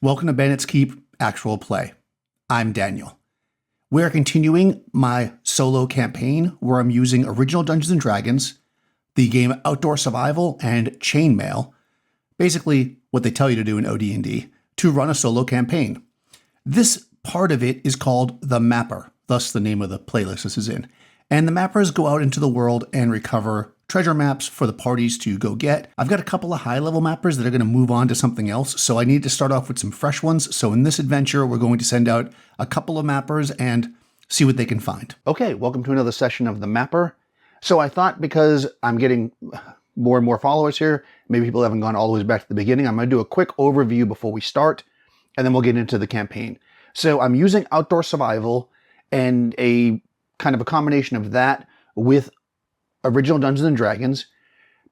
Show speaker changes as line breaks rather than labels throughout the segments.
Welcome to Bandit's Keep Actual Play. I'm Daniel. We are continuing my solo campaign where I'm using original Dungeons & Dragons, the game Outdoor Survival, and Chainmail, basically what they tell you to do in OD&D, to run a solo campaign. This part of it is called the Mapper, thus the name of the playlist this is in. And the Mappers go out into the world and recover treasure maps for the parties to go get. I've got a couple of high-level mappers that are going to move on to something else, so I need to start off with some fresh ones. So in this adventure, we're going to send out a couple of mappers and see what they can find. Okay, welcome to another session of the Mapper. So I thought because I'm getting more and more followers here, maybe people haven't gone all the way back to the beginning, I'm going to do a quick overview before we start, and then we'll get into the campaign. So I'm using Outdoor Survival and a kind of a combination of that with original Dungeons & Dragons,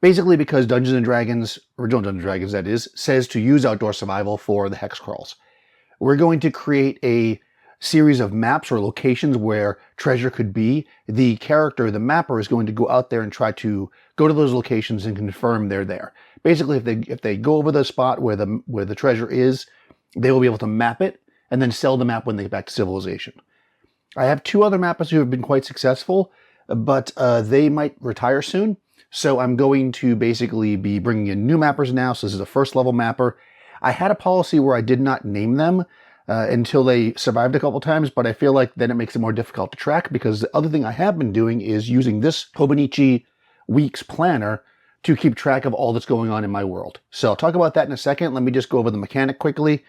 basically because Dungeons & Dragons, original Dungeons & Dragons that is, says to use Outdoor Survival for the hex crawls. We're going to create a series of maps or locations where treasure could be. The character, the mapper, is going to go out there and try to go to those locations and confirm they're there. Basically, if they go over the spot where the treasure is, they will be able to map it and then sell the map when they get back to civilization. I have two other mappers who have been quite successful, but they might retire soon. So I'm going to basically be bringing in new mappers now. So this is a first level mapper. I had a policy where I did not name them until they survived a couple times, but I feel like then it makes it more difficult to track, because the other thing I have been doing is using this Hobonichi Weeks planner to keep track of all that's going on in my world. So I'll talk about that in a second. Let me just go over the mechanic quickly.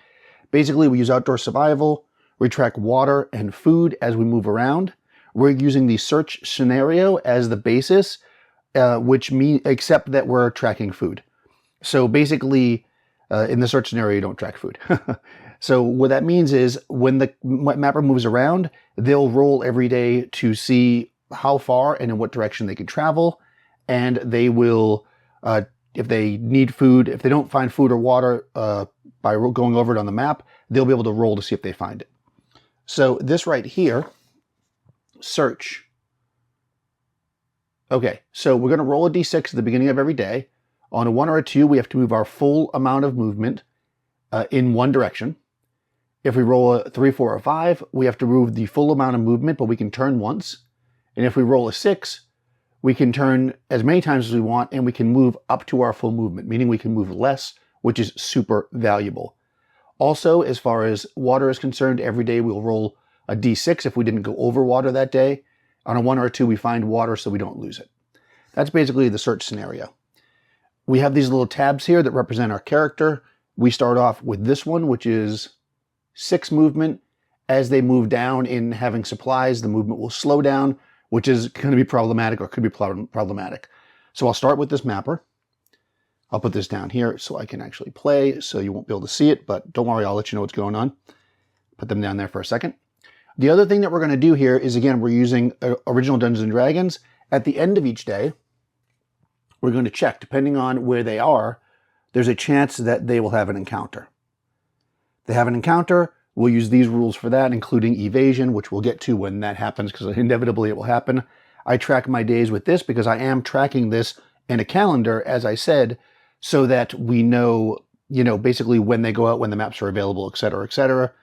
Basically, we use Outdoor Survival. We track water and food as we move around. We're using the search scenario as the basis, which means, except that we're tracking food. So basically, in the search scenario, you don't track food. So what that means is when the mapper moves around, they'll roll every day to see how far and in what direction they can travel. And they will, if they need food, if they don't find food or water by going over it on the map, they'll be able to roll to see if they find it. So this right here, search. Okay, so we're going to roll a d6 at the beginning of every day. On a 1 or a 2, we have to move our full amount of movement in one direction. If we roll a 3, 4, or 5, we have to move the full amount of movement, but we can turn once. And if we roll a 6, we can turn as many times as we want, and we can move up to our full movement, meaning we can move less, which is super valuable. Also, as far as water is concerned, every day we'll roll a d6 if we didn't go over water that day. On a 1 or a 2, we find water so we don't lose it. That's basically the search scenario. We have these little tabs here that represent our character. We start off with this one, which is 6 movement. As they move down in having supplies, the movement will slow down, which is going to be problematic, or could be problematic. So I'll start with this mapper. I'll put this down here so I can actually play, so you won't be able to see it, but don't worry, I'll let you know what's going on. Put them down there for a second. The other thing that we're going to do here is, again, we're using original Dungeons & Dragons. At the end of each day, we're going to check, depending on where they are, there's a chance that they will have an encounter. If they have an encounter, we'll use these rules for that, including evasion, which we'll get to when that happens, because inevitably it will happen. I track my days with this because I am tracking this in a calendar, as I said, so that we know, basically when they go out, when the maps are available, et cetera, et cetera.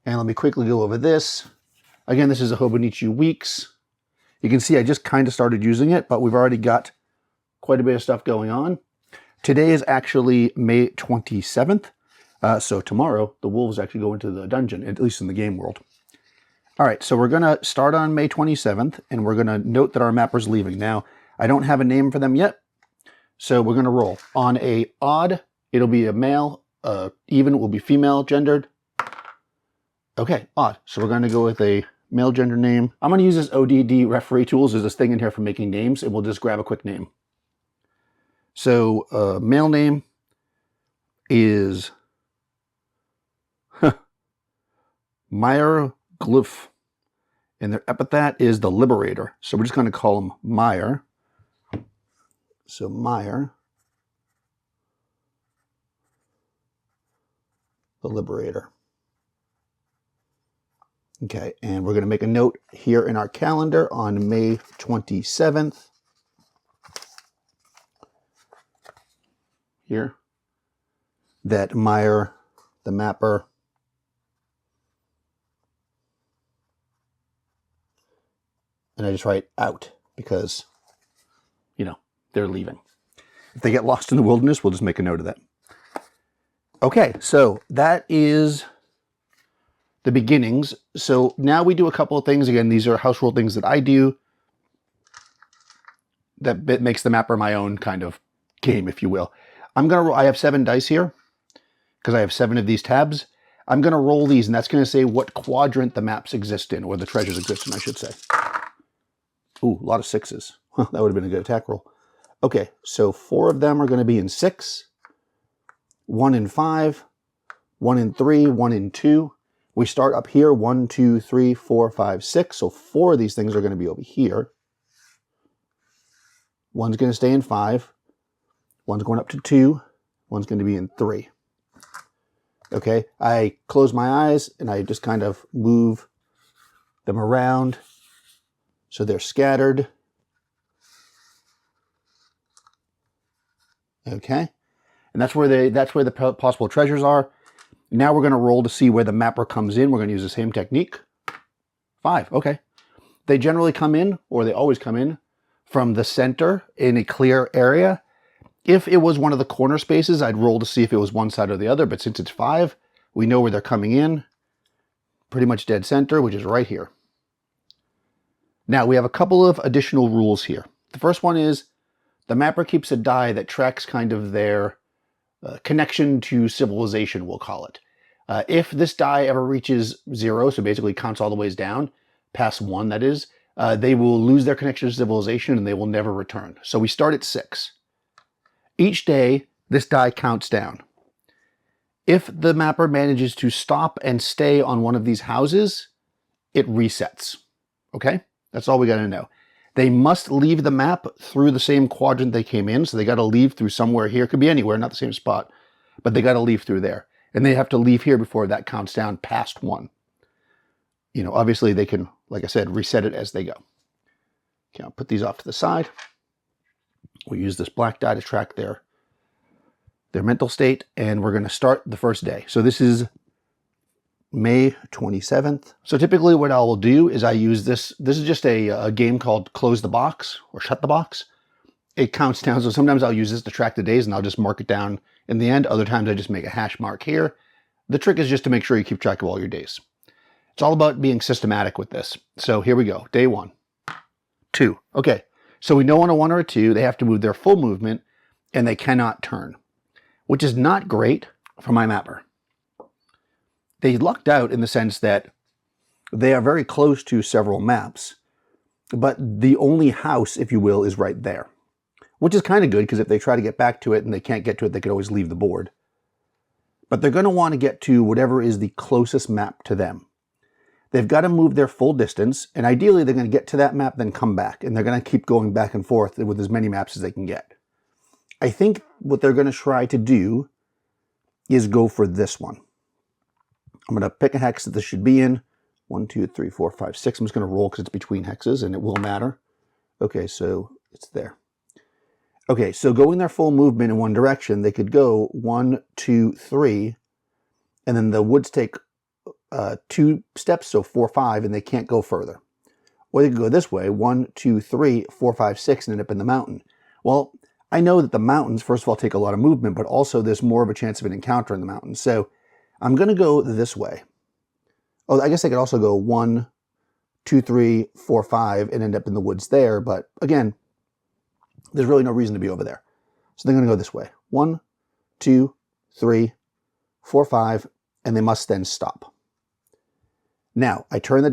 And let me quickly go over this. Again, this is a Hobonichi Weeks. You can see I just kind of started using it, but we've already got quite a bit of stuff going on. Today is actually May 27th. So tomorrow, the wolves actually go into the dungeon, at least in the game world. All right, so we're going to start on May 27th, and we're going to note that our mapper's leaving. Now, I don't have a name for them yet, so we're going to roll. On a odd, it'll be a male. Even will be female gendered. Okay, odd. So we're going to go with a male gender name. I'm going to use this OD&D referee tools. There's this thing in here for making names, and we'll just grab a quick name. So male name is Meyer Glyph, and their epithet is the Liberator. So we're just going to call him Meyer. So Meyer, the Liberator. Okay, and we're going to make a note here in our calendar on May 27th. Here, that Meyer the mapper and I just write out because, you know, they're leaving. If they get lost in the wilderness, we'll just make a note of that. Okay, so that is the beginnings. So now we do a couple of things. Again, these are house rule things that I do that makes the mapper my own kind of game, if you will. I'm going to roll. I have 7 dice here because I have 7 of these tabs. I'm going to roll these, and that's going to say what quadrant the maps exist in, or the treasures exist in, I should say. Ooh, a lot of 6s. Huh, that would have been a good attack roll. Okay, so 4 of them are going to be in 6, 1 in 5, 1 in 3, 1 in 2. We start up here, 1, 2, 3, 4, 5, 6. So 4 of these things are going to be over here. One's going to stay in 5. One's going up to 2. One's going to be in 3. Okay, I close my eyes and I just kind of move them around so they're scattered. Okay, and that's where the possible treasures are. Now we're going to roll to see where the mapper comes in. We're going to use the same technique. 5, okay. They generally come in, or they always come in, from the center in a clear area. If it was one of the corner spaces, I'd roll to see if it was one side or the other, but since it's 5, we know where they're coming in. Pretty much dead center, which is right here. Now, we have a couple of additional rules here. The first one is the mapper keeps a die that tracks kind of their connection to civilization, we'll call it. If this die ever reaches 0, so basically counts all the ways down, past 1 that is, they will lose their connection to civilization and they will never return. So we start at 6. Each day, this die counts down. If the mapper manages to stop and stay on one of these houses, it resets. Okay? That's all we got to know. They must leave the map through the same quadrant they came in, so they got to leave through somewhere here. It could be anywhere, not the same spot, but they got to leave through there. And they have to leave here before that counts down past 1. You know, obviously they can, like I said, reset it as they go. Okay, I'll put these off to the side. We use this black die to track their mental state, and we're going to start the first day. So this is May 27th. So typically what I will do is I use this. This is just a game called Close the Box or Shut the Box. It counts down. So sometimes I'll use this to track the days and I'll just mark it down in the end. Other times I just make a hash mark here. The trick is just to make sure you keep track of all your days. It's all about being systematic with this. So here we go. Day 1, 2. Okay. So we know on a 1 or a 2, they have to move their full movement and they cannot turn, which is not great for my mapper. They lucked out in the sense that they are very close to several maps, but the only house, if you will, is right there, which is kind of good because if they try to get back to it and they can't get to it, they could always leave the board. But they're going to want to get to whatever is the closest map to them. They've got to move their full distance, and ideally they're going to get to that map, then come back, and they're going to keep going back and forth with as many maps as they can get. I think what they're going to try to do is go for this one. I'm going to pick a hex that this should be in. 1, 2, 3, 4, 5, 6. I'm just going to roll because it's between hexes, and it will matter. Okay, so it's there. Okay, so going their full movement in one direction, they could go 1, 2, 3, and then the woods take 2 steps, so 4, 5, and they can't go further. Or they could go this way, 1, 2, 3, 4, 5, 6, and end up in the mountain. Well, I know that the mountains, first of all, take a lot of movement, but also there's more of a chance of an encounter in the mountains. So I'm going to go this way. Oh, I guess I could also go 1, 2, 3, 4, 5, and end up in the woods there. But again, there's really no reason to be over there. So they're going to go this way. 1, 2, 3, 4, 5, and they must then stop. Now, I turn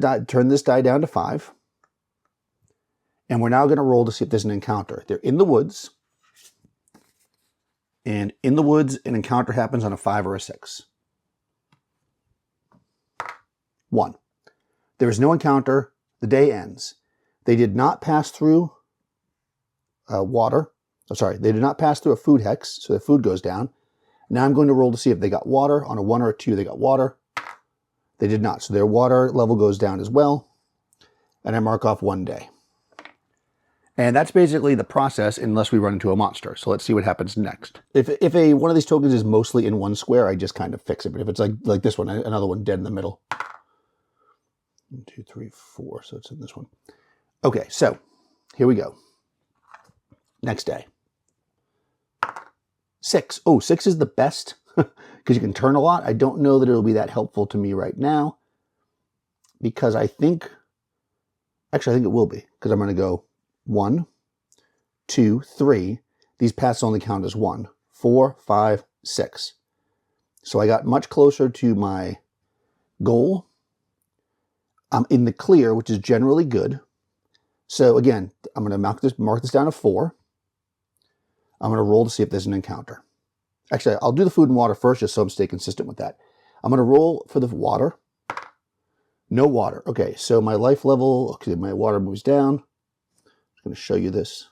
this die down to 5, and we're now going to roll to see if there's an encounter. They're in the woods, and in the woods, an encounter happens on a 5 or a 6. 1. There is no encounter. The day ends. They did not pass through water. Oh, sorry, they did not pass through a food hex, so their food goes down. Now I'm going to roll to see if they got water. On a 1 or a 2, they got water. They did not, so their water level goes down as well. And I mark off 1 day. And that's basically the process unless we run into a monster. So let's see what happens next. If one of these tokens is mostly in one square, I just kind of fix it. But if it's like this one, another one dead in the middle. 1, 2, 3, 4. So it's in this one. Okay, so here we go. Next day. 6. Oh, 6 is the best because you can turn a lot. I don't know that it'll be that helpful to me right now because I think it will be because I'm going to go 1, 2, 3. These paths only count as 1, 4, 5, 6. So I got much closer to my goal. I'm in the clear, which is generally good. So again, I'm going to mark this down to 4. I'm going to roll to see if there's an encounter. Actually, I'll do the food and water first just so I'm staying consistent with that. I'm going to roll for the water. No water. Okay, so my life level, okay, my water moves down. I'm going to show you this.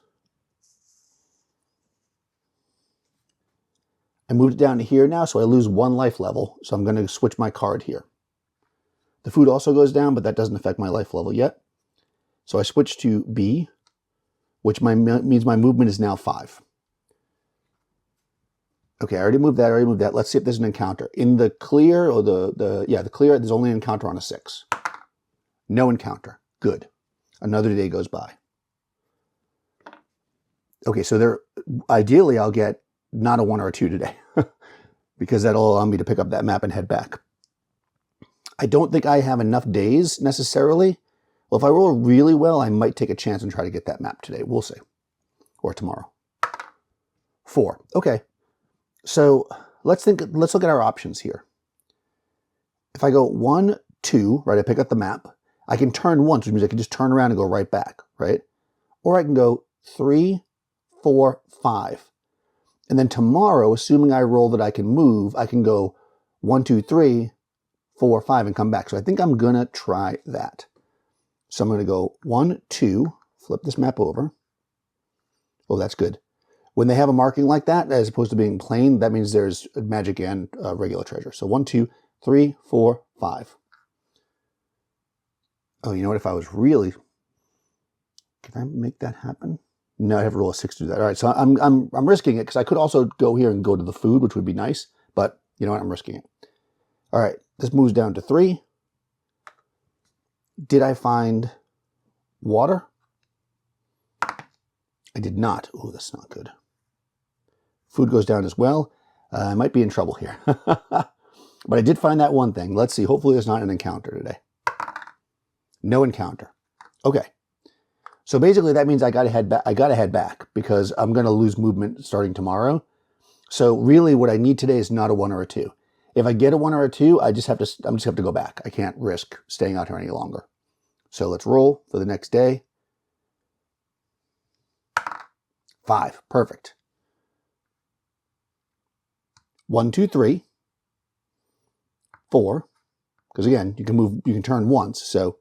I moved it down to here now, so I lose 1 life level. So I'm going to switch my card here. The food also goes down, but that doesn't affect my life level yet. So I switch to B, which means my movement is now 5. Okay, I already moved that. Let's see if there's an encounter. In the clear, or the clear, there's only an encounter on a 6. No encounter. Good. Another day goes by. Okay, so ideally I'll get not a 1 or a 2 today because that'll allow me to pick up that map and head back. I don't think I have enough days necessarily. Well, if I roll really well, I might take a chance and try to get that map today. We'll see. Or tomorrow. 4. Okay. So let's look at our options here. If I go 1, 2, right, I pick up the map. I can turn once, which means I can just turn around and go right back, right? Or I can go 3, 4, 5. And then tomorrow, assuming I roll that I can move, I can go 1, 2, 3, 4, 5 and come back. So I think I'm going to try that. So I'm going to go 1, 2, flip this map over. Oh, that's good. When they have a marking like that, as opposed to being plain, that means there's magic and regular treasure. So 1, 2, 3, 4, 5. Oh, you know what? If I was really... Can I make that happen? No, I have to roll a 6 to do that. All right, so I'm risking it because I could also go here and go to the food, which would be nice. But you know what? I'm risking it. All right, this moves down to 3. Did I find water? I did not. Oh, that's not good. Food goes down as well. I might be in trouble here. But I did find that one thing. Let's see. Hopefully there's not an encounter today. No encounter. Okay. So basically that means I got to head back. I got to head back because I'm going to lose movement starting tomorrow. So really what I need today is not a 1 or a 2. If I get a 1 or a 2, I'm just have to go back. I can't risk staying out here any longer. So let's roll for the next day. 5. Perfect. 1, 2, 3. 4. Because again, you can turn once. So,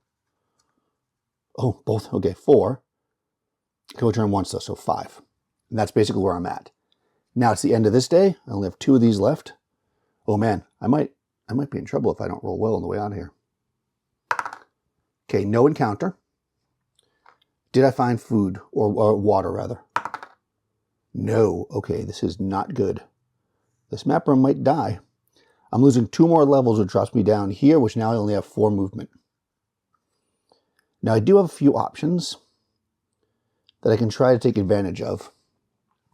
oh, both. Okay, 4. Can we turn once though? So 5. And that's basically where I'm at. Now it's the end of this day. I only have 2 of these left. Oh man, I might be in trouble if I don't roll well on the way out of here. Okay, no encounter. Did I find food or water rather? No. Okay, this is not good. This mapper might die. I'm losing 2 more levels, which drops me down here, which now I only have 4 movement. Now I do have a few options that I can try to take advantage of.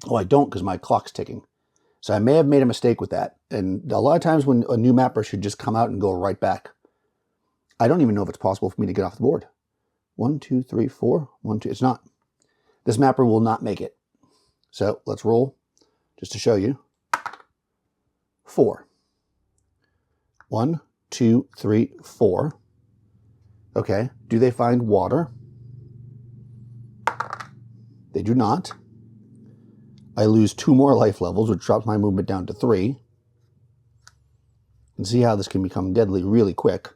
Oh, I don't because my clock's ticking. So I may have made a mistake with that. And a lot of times when a new mapper should just come out and go right back. I don't even know if it's possible for me to get off the board. 1, 2, 3, 4. 1, 2. It's not. This mapper will not make it. So let's roll just to show you. 4. 1, 2, 3, 4. Okay. Do they find water? They do not. I lose 2 more life levels, which drops my movement down to 3. And see how this can become deadly really quick.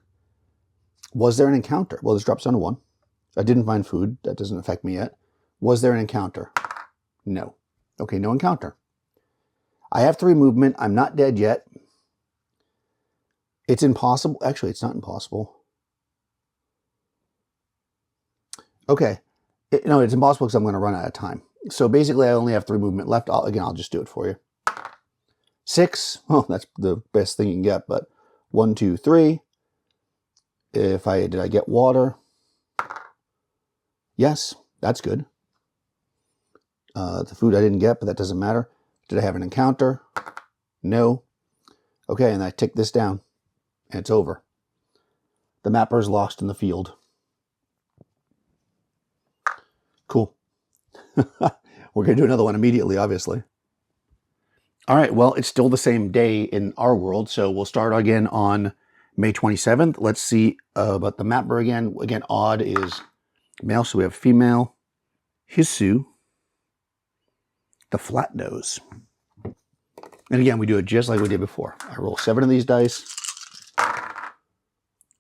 Was there an encounter? Well, this drops down to 1. I didn't find food. That doesn't affect me yet. Was there an encounter? No. Okay, no encounter. I have 3 movement. I'm not dead yet. It's impossible. Actually, it's not impossible. Okay. No, it's impossible because I'm going to run out of time. So basically, I only have 3 movement left. I'll just do it for you. 6. Oh, that's the best thing you can get. But 1, 2, 3. Did I get water? Yes, that's good. The food I didn't get, but that doesn't matter. Did I have an encounter? No. Okay, and I tick this down, and it's over. The mapper is lost in the field. Cool. We're going to do another one immediately, obviously. All right, well, it's still the same day in our world, so we'll start again on May 27th. Let's see about the mapper again. Again, odd is male, so we have female. Hisu, the flat nose. And again, we do it just like we did before. I roll 7 of these dice.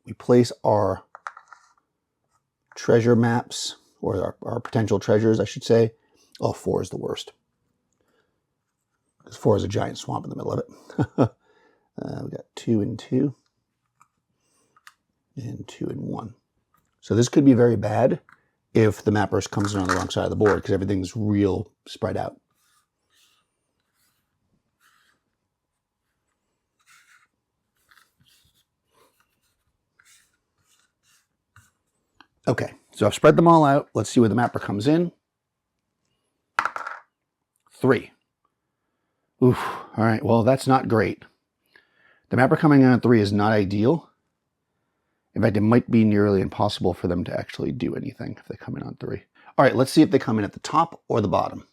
We place our treasure maps, or our potential treasures, I should say. Oh, 4 is the worst. Because 4 is a giant swamp in the middle of it. We got 2 and 2. And 2 and 1. So this could be very bad if the mapper comes in on the wrong side of the board, because everything's real spread out. Okay, so I've spread them all out. Let's see where the mapper comes in. 3. Oof. All right, well, that's not great. The mapper coming in on 3 is not ideal. In fact, it might be nearly impossible for them to actually do anything if they come in on 3. All right, let's see if they come in at the top or the bottom.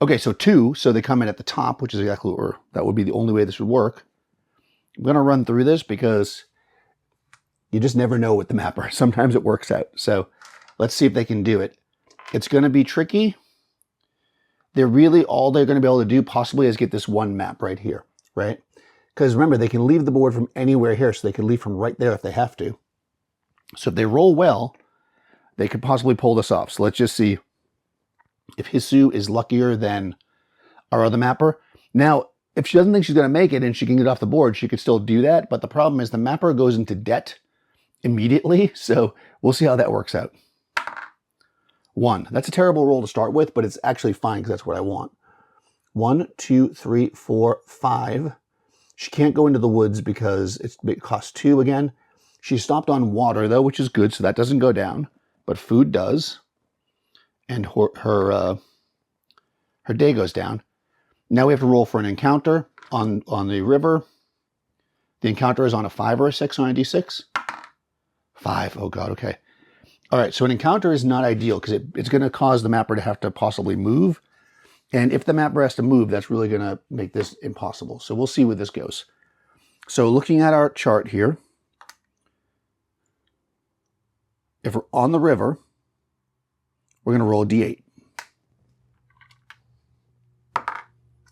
Okay, so 2, so they come in at the top, which is exactly what that would be the only way this would work. I'm going to run through this because you just never know with the mapper. Sometimes it works out. So let's see if they can do it. It's going to be tricky. All they're going to be able to do possibly is get this one map right here, right? Because remember, they can leave the board from anywhere here, so they can leave from right there if they have to. So if they roll well, they could possibly pull this off. So let's just see if Hisu is luckier than our other mapper. Now, if she doesn't think she's going to make it and she can get off the board, she could still do that. But the problem is the mapper goes into debt immediately. So we'll see how that works out. 1. That's a terrible roll to start with, but it's actually fine because that's what I want. 1, 2, 3, 4, 5. She can't go into the woods because it costs 2 again. She stopped on water, though, which is good, so that doesn't go down. But food does. And her day goes down. Now we have to roll for an encounter on the river. The encounter is on a 5 or a 6 on a d6. 5. Oh, God, okay. All right, so an encounter is not ideal because it's going to cause the mapper to have to possibly move. And if the mapper has to move, that's really going to make this impossible. So we'll see where this goes. So looking at our chart here, if we're on the river, we're going to roll a d8.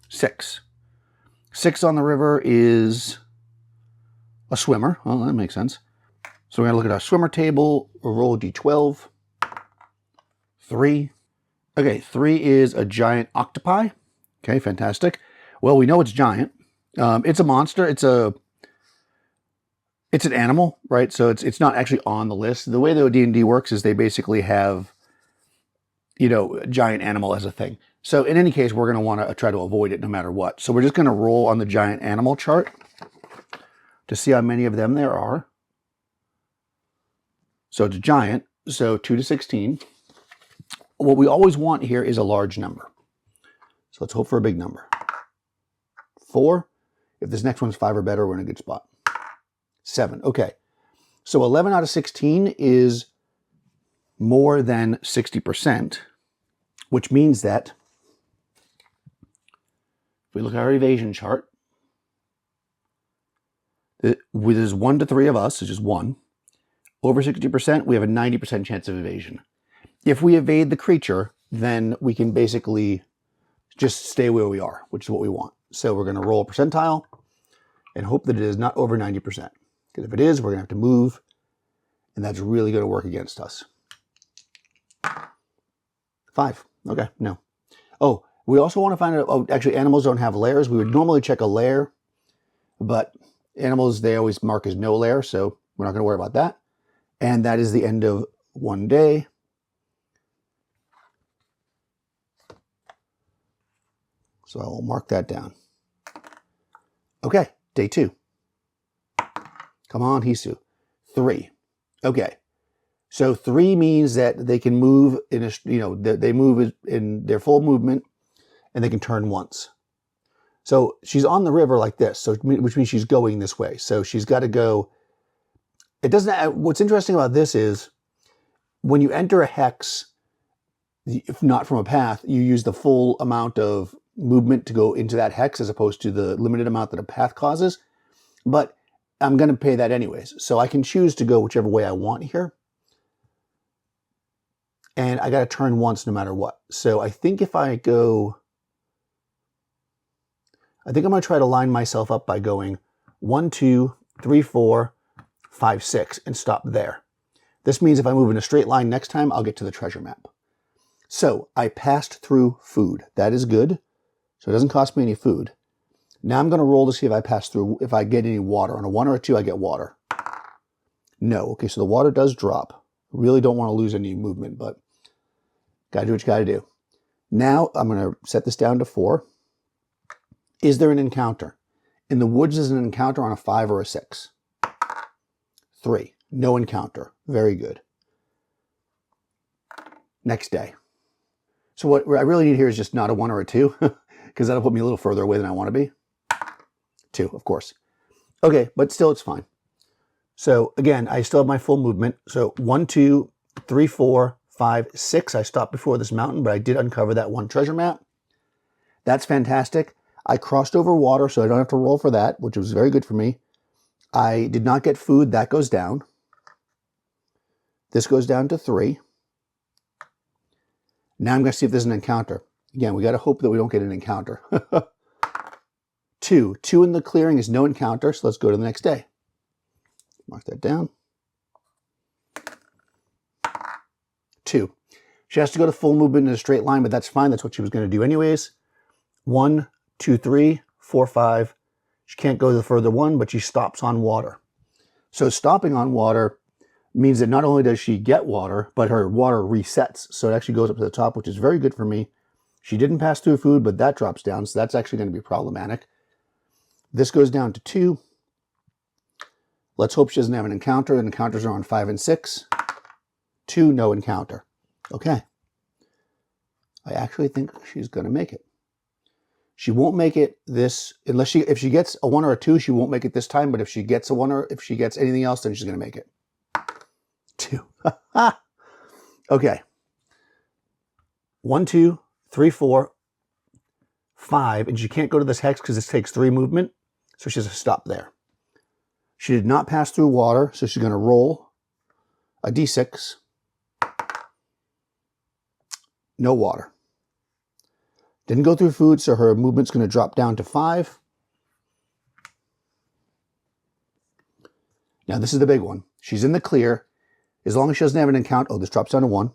6. 6 on the river is a swimmer. Well, that makes sense. So we're going to look at our swimmer table. We'll roll a d12. 3. Okay, 3 is a giant octopi. Okay, fantastic. Well, we know it's giant. It's a monster. It's an animal, right? So it's not actually on the list. The way the OD&D works is they basically have, a giant animal as a thing. So in any case, we're going to want to try to avoid it no matter what. So we're just going to roll on the giant animal chart to see how many of them there are. So it's a giant, so 2 to 16. What we always want here is a large number. So let's hope for a big number. 4. If this next one's 5 or better, we're in a good spot. 7. Okay. So 11 out of 16 is more than 60%, which means that if we look at our evasion chart, there's 1 to 3 of us, it's just 1. Over 60%, we have a 90% chance of evasion. If we evade the creature, then we can basically just stay where we are, which is what we want. So we're going to roll a percentile and hope that it is not over 90%. Because if it is, we're going to have to move, and that's really going to work against us. 5. Okay, no. Oh, we also want to find out, actually animals don't have lairs. We would normally check a lair, but animals, they always mark as no lair, so we're not going to worry about that. And that is the end of 1 day. So I will mark that down. Okay, day 2. Come on, Hisu. 3. Okay. So 3 means that they can move in a, they move in their full movement and they can turn once. So she's on the river like this, so which means she's going this way. So she's got to go. It doesn't. What's interesting about this is when you enter a hex, if not from a path, you use the full amount of movement to go into that hex as opposed to the limited amount that a path causes. But I'm going to pay that anyways. So I can choose to go whichever way I want here. And I got to turn once no matter what. So I think if I go, I think I'm going to try to line myself up by going 1, 2, 3, 4, 5, 6 and stop there. This means if I move in a straight line next time, I'll get to the treasure map. So I passed through food. That is good. So it doesn't cost me any food. Now I'm going to roll to see if I pass through, if I get any water. On a 1 or a 2, I get water. No. Okay, so the water does drop. Really don't want to lose any movement, but got to do what you got to do. Now I'm going to set this down to 4. Is there an encounter? In the woods is an encounter on a 5 or a 6. 3. No encounter. Very good. Next day. So what I really need here is just not a 1 or a 2, because that'll put me a little further away than I want to be. 2, of course. Okay, but still it's fine. So again, I still have my full movement. So 1, 2, 3, 4, 5, 6. I stopped before this mountain, but I did uncover that 1 treasure map. That's fantastic. I crossed over water, so I don't have to roll for that, which was very good for me. I did not get food. That goes down. This goes down to 3. Now I'm going to see if there's an encounter. Again, we got to hope that we don't get an encounter. 2. 2 in the clearing is no encounter, so let's go to the next day. Mark that down. 2. She has to go to full movement in a straight line, but that's fine. That's what she was going to do anyways. 1, 2, 3, 4, 5. She can't go to the further one, but she stops on water. So stopping on water means that not only does she get water, but her water resets. So it actually goes up to the top, which is very good for me. She didn't pass through food, but that drops down. So that's actually going to be problematic. This goes down to 2. Let's hope she doesn't have an encounter. The encounters are on 5 and 6. 2, no encounter. Okay. I actually think she's going to make it. She won't make it this, unless if she gets a 1 or a 2, she won't make it this time. But if she gets a 1 or if she gets anything else, then she's going to make it. 2. Okay. 1, 2, 3, 4, 5. And she can't go to this hex because this takes 3 movement. So she has to stop there. She did not pass through water, so she's going to roll a d6. No water. Didn't go through food, so her movement's going to drop down to 5. Now, this is the big one. She's in the clear. As long as she doesn't have an encounter... Oh, this drops down to 1.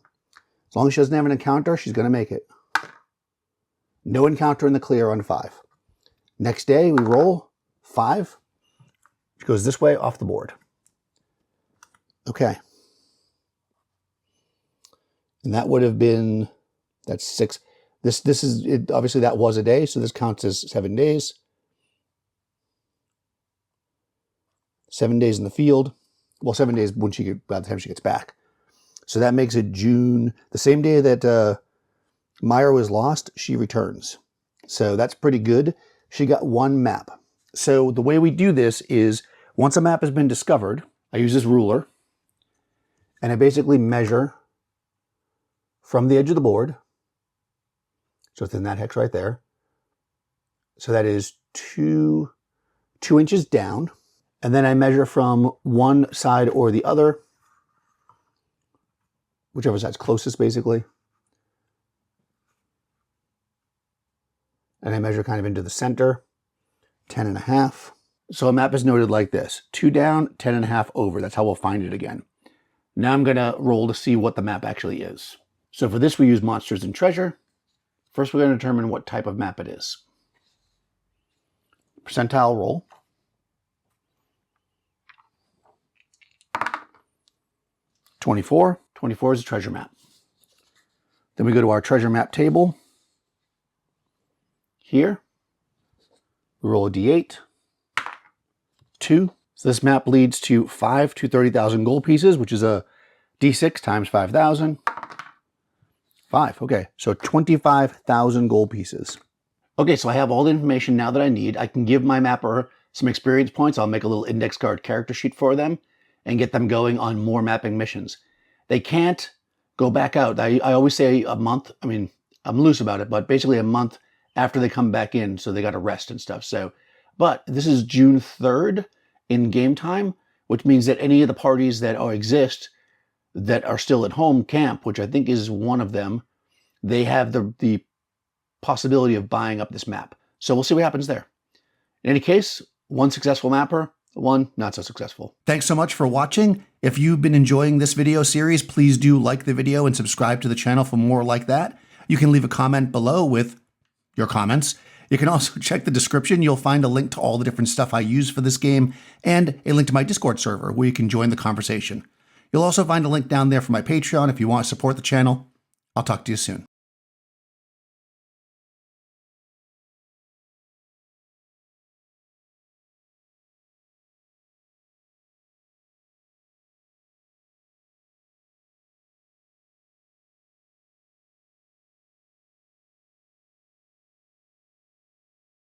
As long as she doesn't have an encounter, she's going to make it. No encounter in the clear on 5. Next day, we roll 5. She goes this way off the board. Okay. And that would have been... That's 6... This is, obviously that was a day, so this counts as 7 days. 7 days in the field. Well, 7 days by the time she gets back. So that makes it June, the same day that Myra was lost, she returns. So that's pretty good. She got 1 map. So the way we do this is, once a map has been discovered, I use this ruler, and I basically measure from the edge of the board. So it's in that hex right there. So that is 2 inches down. And then I measure from one side or the other, whichever side's closest, basically. And I measure kind of into the center, 10.5. So a map is noted like this: 2 down, 10.5 over. That's how we'll find it again. Now I'm going to roll to see what the map actually is. So for this, we use Monsters and Treasure. First, we're going to determine what type of map it is. Percentile roll. (24) 24 is a treasure map. Then we go to our treasure map table. Here, we roll a d8, 2. So this map leads to 5 to 30,000 gold pieces, which is a d6 times 5,000. 5, okay, so 25,000 gold pieces. Okay, so I have all the information now that I need. I can give my mapper some experience points. I'll make a little index card character sheet for them and get them going on more mapping missions. They can't go back out. I always say a month. I mean, I'm loose about it, but basically a month after they come back in, so they got to rest and stuff. So, but this is June 3rd in game time, which means that any of the parties that exist that are still at home camp, which I think is one of them, they have the possibility of buying up this map. So we'll see what happens there. In any case, one successful mapper, one not so successful. Thanks so much for watching. If you've been enjoying this video series, please do like the video and subscribe to the channel for more like that. You can leave a comment below with your comments. You can also check the description. You'll find a link to all the different stuff I use for this game and a link to my Discord server where you can join the conversation. You'll also find a link down there for my Patreon if you want to support the channel. I'll talk to you soon.